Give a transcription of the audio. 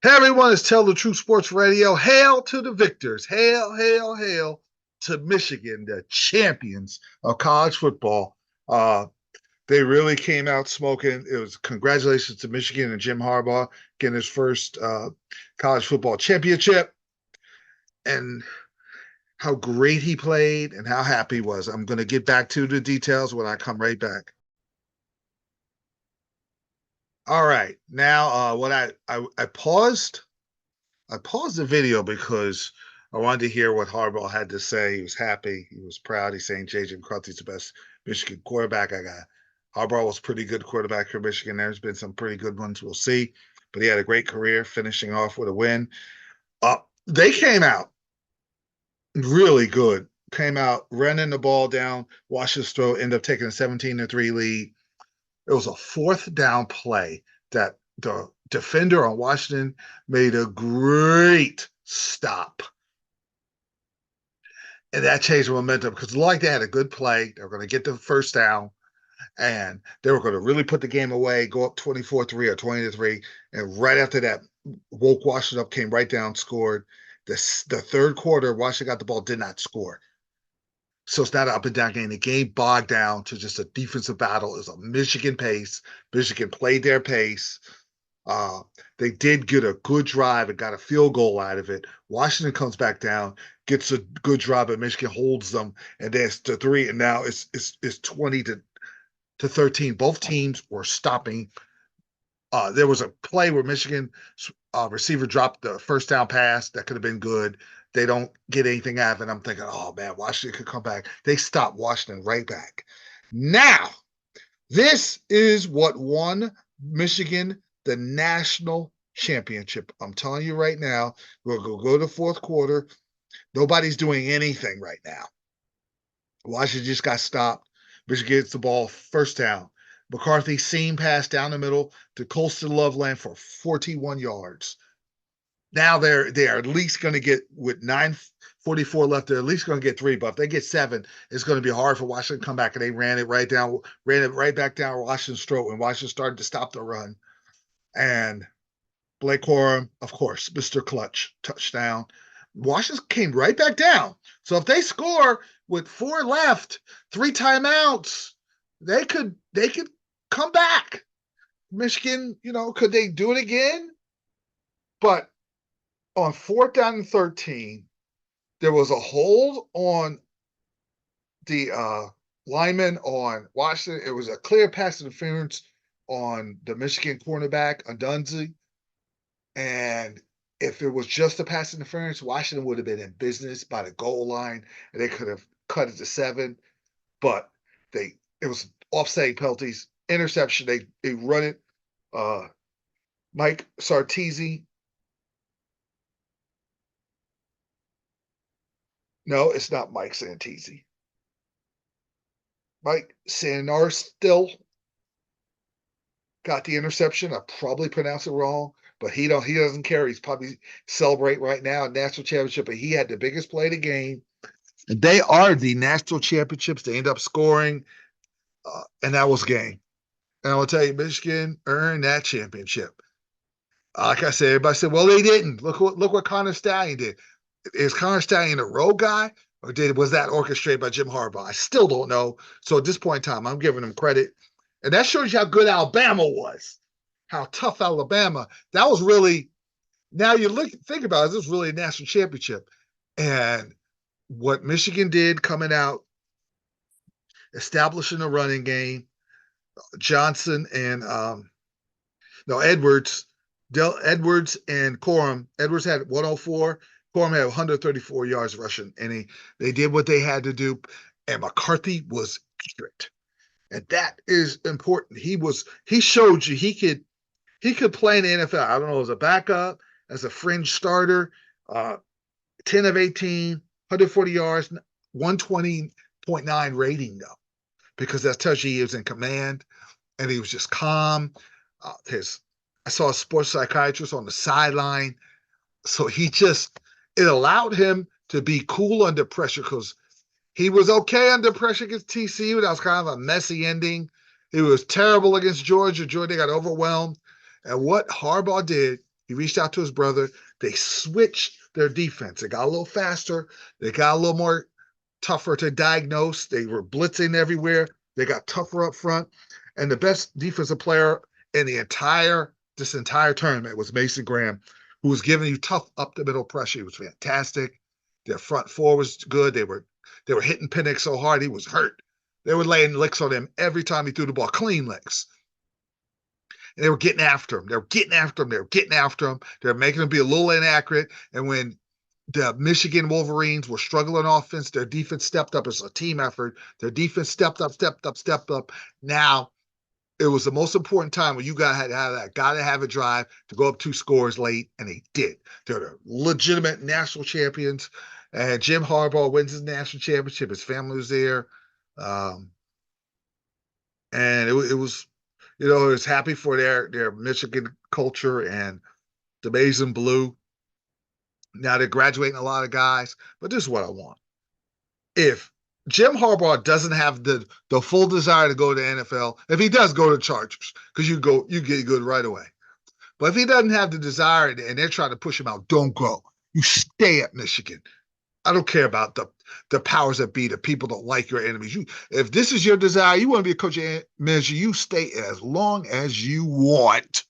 Hey everyone, it's Tell the Truth Sports Radio. Hail to the victors. Hail, hail, hail to Michigan, the champions of college football. Uh, they really came out smoking. It was congratulations to Michigan and Jim Harbaugh getting his first college football championship and how great he played and how happy he was. I'm going to get back to the details when I come right back. All right. Now, what I paused the video because I wanted to hear what Harbaugh had to say. He was happy. He was proud. He's saying J.J. McCarthy's the best Michigan quarterback I got. Harbaugh was a pretty good quarterback for Michigan. There's been some pretty good ones. We'll see. But he had a great career, finishing off with a win. They came out really good. Came out running the ball down. Washington's throw ended up taking a 17-3 lead. It was a fourth down play that the defender on Washington made a great stop. And that changed the momentum because like they had a good play. They were going to get the first down and they were going to really put the game away, go up 24-3 or 20-3. And right after that, woke Washington up, came right down, scored. The third quarter, Washington got the ball, did not score. So it's not an up and down game. The game bogged down to just a defensive battle. It was a Michigan pace. Michigan played their pace. Uh, they did get a good drive and got a field goal out of it. Washington comes back down, gets a good drive, but Michigan holds them, and there's the three, and now it's 20 to 13. Both teams were stopping. There was a play where Michigan receiver dropped the first down pass that could have been good. They don't get anything out of it. I'm thinking, oh man, Washington could come back. They stopped Washington right back. Now, this is what won Michigan the national championship. I'm telling you right now, we'll go to the fourth quarter. Nobody's doing anything right now. Washington just got stopped. Michigan gets the ball first down. McCarthy seam pass down the middle to Colston Loveland for 41 yards. Now they are at least going to get with 9:44 left. They're at least going to get three, but if they get seven, it's going to be hard for Washington to come back. And they ran it right back down Washington's throat, and Washington started to stop the run. And Blake Corum, of course, Mr. Clutch touchdown. Washington came right back down. So if they score with four left, three timeouts, they could come back. Michigan, could they do it again? But on fourth down and 13, there was a hold on the lineman on Washington. It was a clear pass interference on the Michigan cornerback, Adunzi. And if it was just a pass interference, Washington would have been in business by the goal line, and they could have cut it to 7. But it was offsetting penalties, interception. They run it. Mike Sarteesi. No, it's not Mike Santisi. Mike Sanar still got the interception. I probably pronounced it wrong, but he doesn't care. He's probably celebrating right now a national championship, but he had the biggest play of the game. And they are the national championships. They end up scoring, and that was game. And I will tell you, Michigan earned that championship. Like I said, everybody said, well, they didn't. Look what Connor Stallion did. Is Connor Stallion a road guy, or was that orchestrated by Jim Harbaugh? I still don't know. So at this point in time, I'm giving him credit. And that shows you how good Alabama was, how tough Alabama. That was really, now you think about it, this was really a national championship. And what Michigan did coming out, establishing a running game, Johnson and Edwards, Edwards and Corum. Edwards had 104. Corum had 134 yards rushing, and they did what they had to do. And McCarthy was accurate, and that is important. He showed you he could play in the NFL. I don't know, as a backup, as a fringe starter. 10 of 18, 140 yards, 120.9 rating though, because that tells you he was in command and he was just calm. I saw a sports psychiatrist on the sideline, so it allowed him to be cool under pressure because he was okay under pressure against TCU. That was kind of a messy ending. He was terrible against Georgia. Georgia got overwhelmed. And what Harbaugh did, He reached out to his brother. They switched their defense. They got a little faster. They got a little more tougher to diagnose. They were blitzing everywhere. They got tougher up front. And the best defensive player in this entire tournament was Mason Graham, who was giving you tough up the middle pressure. He was fantastic. Their front four was good. They were hitting Penix so hard he was hurt. They were laying licks on him every time he threw the ball, clean licks. And they were getting after him. They were getting after him. They were getting after him. They were making him be a little inaccurate. And when the Michigan Wolverines were struggling offense, their defense stepped up. It's a team effort. Their defense stepped up. Now it was the most important time when you got to have a drive to go up 2 scores late, and they did. They're the legitimate national champions. And Jim Harbaugh wins his national championship. His family was there. And it was, it was happy for their Michigan culture and the maize and blue. Now they're graduating a lot of guys, but this is what I want. If Jim Harbaugh doesn't have the full desire to go to the NFL, if he does, go to the Chargers, because you get good right away. But if he doesn't have the desire and they're trying to push him out, don't go. You stay at Michigan. I don't care about the powers that be, the people don't like your enemies. If this is your desire, you want to be a coach at Michigan, you stay as long as you want.